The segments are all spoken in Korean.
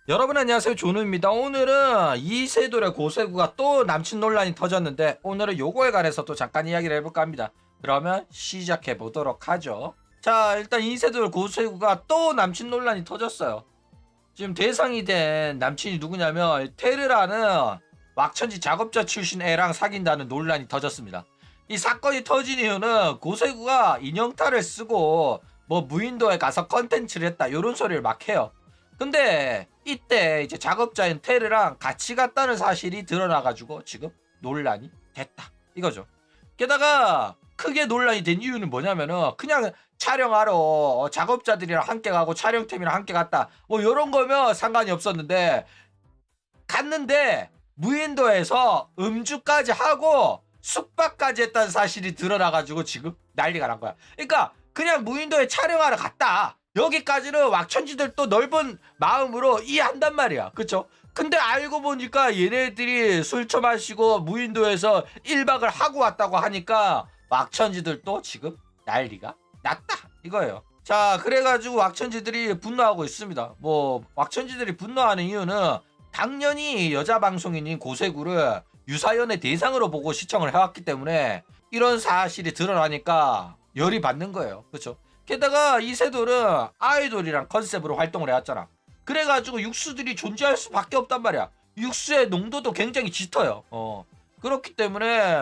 여러분 안녕하세요, 조누입니다. 오늘은 이세돌의 고세구가 또 남친 논란이 터졌는데 오늘은 요거에 관해서 또 잠깐 이야기를 해볼까 합니다. 그러면 시작해 보도록 하죠. 자, 일단 이세돌 고세구가 또 남친 논란이 터졌어요. 지금 대상이 된 남친이 누구냐면 테르라는 왁천지 작업자 출신 애랑 사귄다는 논란이 터졌습니다. 이 사건이 터진 이유는 고세구가 인형탈을 쓰고 뭐 무인도에 가서 컨텐츠를 했다 요런 소리를 막 해요. 근데 이때 이제 작업자인 테르랑 같이 갔다는 사실이 드러나가지고 지금 논란이 됐다 이거죠. 게다가 크게 논란이 된 이유는 뭐냐면은 그냥 촬영하러 작업자들이랑 함께 가고 촬영팀이랑 함께 갔다 뭐 요런 거면 상관이 없었는데 갔는데 무인도에서 음주까지 하고 숙박까지 했다는 사실이 드러나가지고 지금 난리가 난 거야. 그러니까 그냥 무인도에 촬영하러 갔다 여기까지는 왁천지들 또 넓은 마음으로 이해한단 말이야. 그쵸? 근데 알고 보니까 얘네들이 술 처마시고 무인도에서 1박을 하고 왔다고 하니까 왁천지들도 지금 난리가 났다 이거예요. 자, 그래가지고 왁천지들이 분노하고 있습니다. 뭐 왁천지들이 분노하는 이유는 당연히 여자 방송인인 고세구를 유사연의 대상으로 보고 시청을 해왔기 때문에 이런 사실이 드러나니까 열이 받는 거예요. 그렇죠? 게다가 이세돌은 아이돌이랑 컨셉으로 활동을 해왔잖아. 그래가지고 육수들이 존재할 수밖에 없단 말이야. 육수의 농도도 굉장히 짙어요. 그렇기 때문에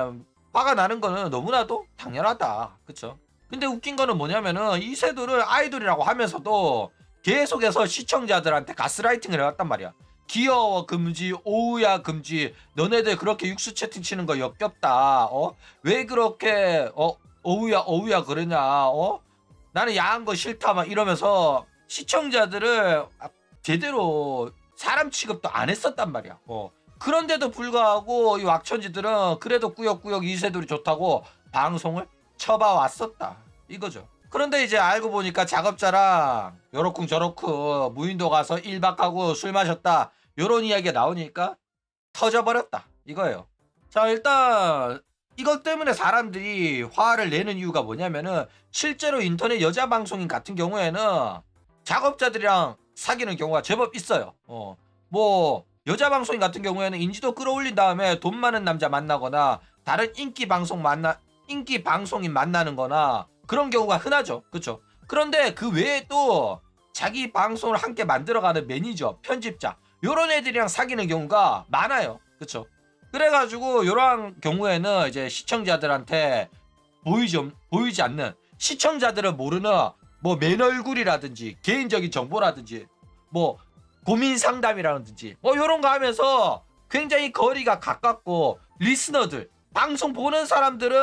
화가 나는 거는 너무나도 당연하다. 그쵸? 근데 웃긴 거는 뭐냐면은 이세돌은 아이돌이라고 하면서도 계속해서 시청자들한테 가스라이팅을 해왔단 말이야. 귀여워 금지, 오우야 금지, 너네들 그렇게 육수 채팅 치는 거 역겹다. 왜 그렇게 어우야 그러냐. 나는 야한 거 싫다 막 이러면서 시청자들을 제대로 사람 취급도 안 했었단 말이야. 그런데도 불구하고 이 왁천지들은 그래도 꾸역꾸역 이세돌이 좋다고 방송을 쳐봐왔었다 이거죠. 그런데 이제 알고 보니까 작업자랑 요렇쿵 저렇쿵 무인도 가서 1박 하고 술 마셨다 요런 이야기가 나오니까 터져버렸다 이거예요. 자, 일단 이것 때문에 사람들이 화를 내는 이유가 뭐냐면은 실제로 인터넷 여자 방송인 같은 경우에는 작업자들이랑 사귀는 경우가 제법 있어요. 뭐 여자 방송인 같은 경우에는 인지도 끌어올린 다음에 돈 많은 남자 만나거나 다른 인기 방송인 만나는 거나 그런 경우가 흔하죠. 그렇죠? 그런데 그 외에 또 자기 방송을 함께 만들어가는 매니저, 편집자 요런 애들이랑 사귀는 경우가 많아요. 그렇죠? 그래가지고 이러한 경우에는 이제 시청자들한테 보이지 않는 시청자들은 모르는 뭐 맨 얼굴이라든지 개인적인 정보라든지 뭐 고민 상담이라든지 뭐 이런 거 하면서 굉장히 거리가 가깝고 리스너들 방송 보는 사람들은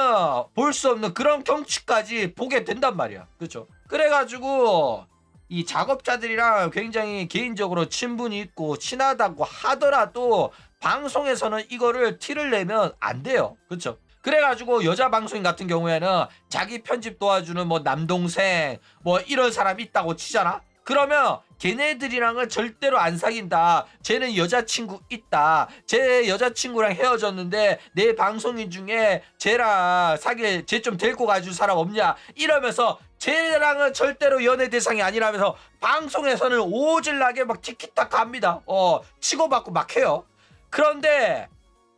볼 수 없는 그런 경치까지 보게 된단 말이야. 그렇죠? 그래가지고 이 작업자들이랑 굉장히 개인적으로 친분이 있고 친하다고 하더라도 방송에서는 이거를 티를 내면 안 돼요. 그렇죠? 그래가지고 여자 방송인 같은 경우에는 자기 편집 도와주는 뭐 남동생 뭐 이런 사람 있다고 치잖아. 그러면 걔네들이랑은 절대로 안 사귄다. 쟤는 여자친구 있다. 쟤 여자친구랑 헤어졌는데 내 방송인 중에 쟤랑 쟤 좀 데리고 가줄 사람 없냐 이러면서 쟤랑은 절대로 연애 대상이 아니라면서 방송에서는 오질나게 막 티키타카 합니다. 치고받고 막 해요. 그런데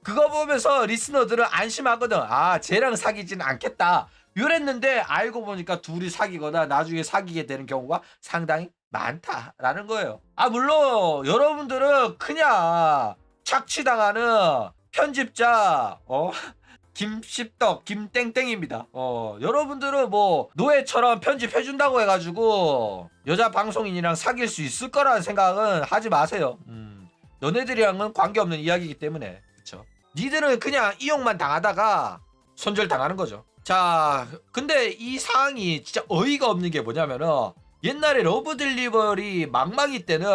그거 보면서 리스너들은 안심하거든. 아, 쟤랑 사귀지는 않겠다 이랬는데 알고 보니까 둘이 사귀거나 나중에 사귀게 되는 경우가 상당히 많다라는 거예요. 물론 여러분들은 그냥 착취당하는 편집자 김씹덕 김땡땡입니다. 여러분들은 뭐 노예처럼 편집해준다고 해가지고 여자 방송인이랑 사귈 수 있을 거라는 생각은 하지 마세요. 너네들이랑은 관계없는 이야기이기 때문에. 그쵸? 니들은 그냥 이용만 당하다가 손절당하는 거죠. 자, 근데 이 상황이 진짜 어이가 없는 게 뭐냐면은 옛날에 러브 딜리버리 망망이 때는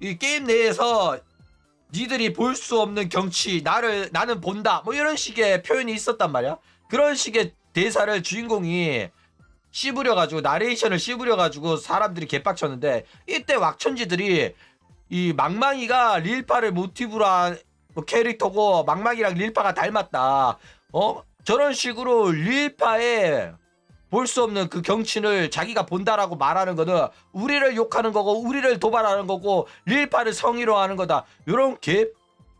이 게임 내에서 니들이 볼 수 없는 경치 나는 본다 뭐 이런 식의 표현이 있었단 말이야. 그런 식의 대사를 주인공이 씹으려가지고 나레이션을 씹으려가지고 사람들이 개빡쳤는데 이때 왁천지들이 이 망망이가 릴파를 모티브로 한 캐릭터고 망망이랑 릴파가 닮았다. 저런 식으로 릴파의 볼 수 없는 그 경치를 자기가 본다라고 말하는 거는 우리를 욕하는 거고 우리를 도발하는 거고 릴파를 성희로 하는 거다. 요런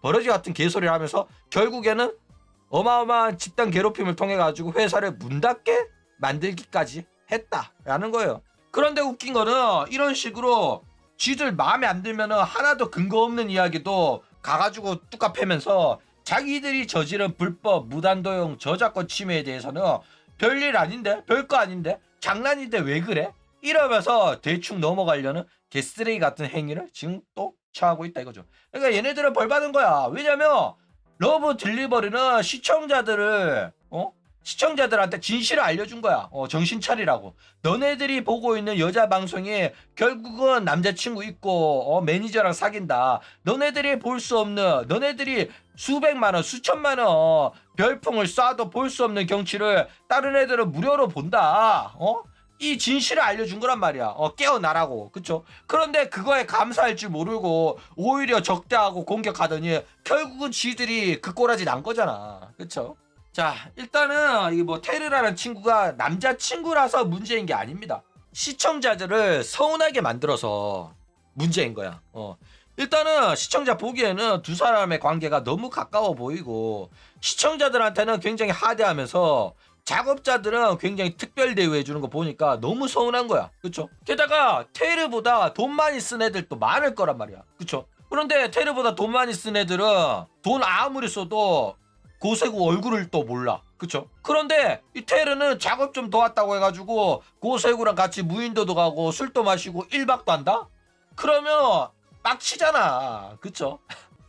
버러지 같은 개소리를 하면서 결국에는 어마어마한 집단 괴롭힘을 통해 가지고 회사를 문 닫게 만들기까지 했다라는 거예요. 그런데 웃긴 거는 이런 식으로 쥐들 마음에 안 들면은 하나도 근거 없는 이야기도 가가지고 뚜까 패면서 자기들이 저지른 불법 무단도용 저작권 침해에 대해서는 별일 아닌데, 별거 아닌데, 장난인데 왜 그래? 이러면서 대충 넘어가려는 개쓰레기 같은 행위를 지금 또 취하고 있다 이거죠. 그러니까 얘네들은 벌 받은 거야. 왜냐면 러브 딜리버리는 시청자들한테 진실을 알려준 거야. 정신 차리라고. 너네들이 보고 있는 여자 방송이 결국은 남자친구 있고 매니저랑 사귄다. 너네들이 볼 수 없는, 너네들이 수백만 원, 수천만 원 별풍을 쏴도 볼 수 없는 경치를 다른 애들은 무료로 본다. 이 진실을 알려준 거란 말이야. 깨어나라고. 그쵸? 그런데 그거에 감사할 줄 모르고 오히려 적대하고 공격하더니 결국은 지들이 그 꼬라지 난 거잖아. 그쵸? 자, 일단은 이 뭐 테르라는 친구가 남자친구라서 문제인 게 아닙니다. 시청자들을 서운하게 만들어서 문제인 거야. 일단은 시청자 보기에는 두 사람의 관계가 너무 가까워 보이고 시청자들한테는 굉장히 하대하면서 작업자들은 굉장히 특별 대우해 주는 거 보니까 너무 서운한 거야. 그쵸? 게다가 테르보다 돈 많이 쓴 애들도 많을 거란 말이야. 그쵸? 그런데 테르보다 돈 많이 쓴 애들은 돈 아무리 써도 고세구 얼굴을 또 몰라. 그쵸? 그런데 이 테르는 작업 좀 도왔다고 해가지고 고세구랑 같이 무인도도 가고 술도 마시고 1박도 한다? 그러면 빡치잖아. 그쵸?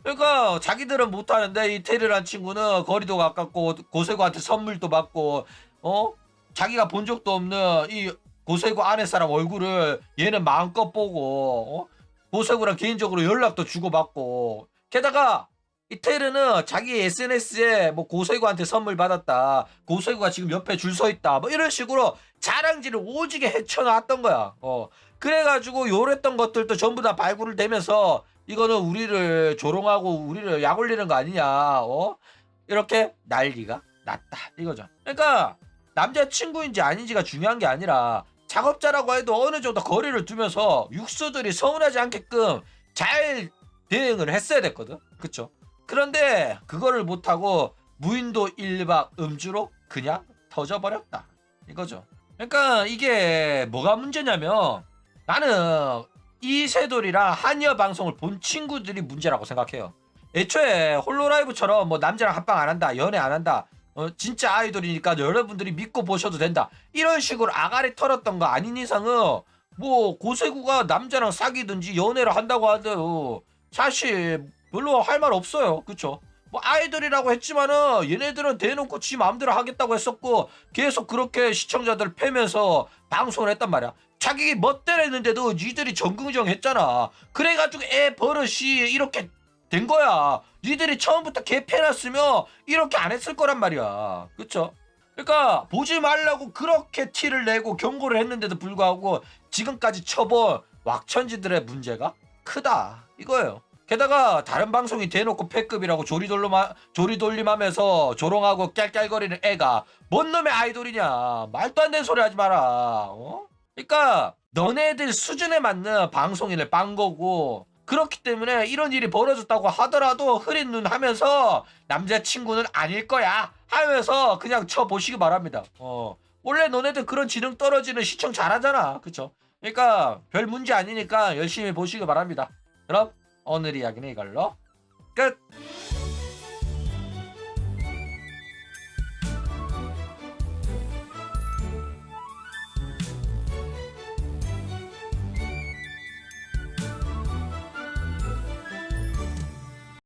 그러니까 자기들은 못하는데 이 테르란 친구는 거리도 가깝고 고세구한테 선물도 받고 자기가 본 적도 없는 이 고세구 아내 사람 얼굴을 얘는 마음껏 보고 고세구랑 개인적으로 연락도 주고받고 게다가 이 테르는 자기 SNS에 뭐 고세구한테 선물 받았다. 고세구가 지금 옆에 줄 서 있다. 뭐 이런 식으로 자랑질을 오지게 헤쳐놨던 거야. 그래가지고 요랬던 것들도 전부 다 발굴을 대면서 이거는 우리를 조롱하고 우리를 약 올리는 거 아니냐. 이렇게 난리가 났다. 이거죠. 그러니까 남자친구인지 아닌지가 중요한 게 아니라 작업자라고 해도 어느 정도 거리를 두면서 육수들이 서운하지 않게끔 잘 대응을 했어야 됐거든. 그쵸? 그런데 그거를 못하고 무인도 1박 음주로 그냥 터져버렸다. 이거죠. 그러니까 이게 뭐가 문제냐면 나는 이세돌이랑 한여 방송을 본 친구들이 문제라고 생각해요. 애초에 홀로라이브처럼 뭐 남자랑 합방 안 한다, 연애 안 한다, 진짜 아이돌이니까 여러분들이 믿고 보셔도 된다. 이런 식으로 아가리 털었던 거 아닌 이상은 뭐 고세구가 남자랑 사귀든지 연애를 한다고 하더라도 사실 별로 할 말 없어요. 그쵸? 뭐 아이돌이라고 했지만은 얘네들은 대놓고 지 마음대로 하겠다고 했었고 계속 그렇게 시청자들 패면서 방송을 했단 말이야. 자기 멋대로 했는데도 니들이 정긍정 했잖아. 그래가지고 애 버릇이 이렇게 된 거야. 니들이 처음부터 개패놨으면 이렇게 안 했을 거란 말이야. 그쵸? 그러니까 보지 말라고 그렇게 티를 내고 경고를 했는데도 불구하고 지금까지 쳐본 왁천지들의 문제가 크다 이거예요. 게다가 다른 방송이 대놓고 패급이라고 조리돌림하면서 조롱하고 깔깔거리는 애가 뭔 놈의 아이돌이냐. 말도 안 되는 소리 하지 마라. 그러니까 너네들 수준에 맞는 방송인을 빤 거고 그렇기 때문에 이런 일이 벌어졌다고 하더라도 흐린 눈 하면서 남자친구는 아닐 거야 하면서 그냥 쳐보시기 바랍니다. 원래 너네들 그런 지능 떨어지는 시청 잘하잖아. 그쵸? 그러니까 별 문제 아니니까 열심히 보시기 바랍니다. 그럼 오늘 이야기는 이걸로 끝.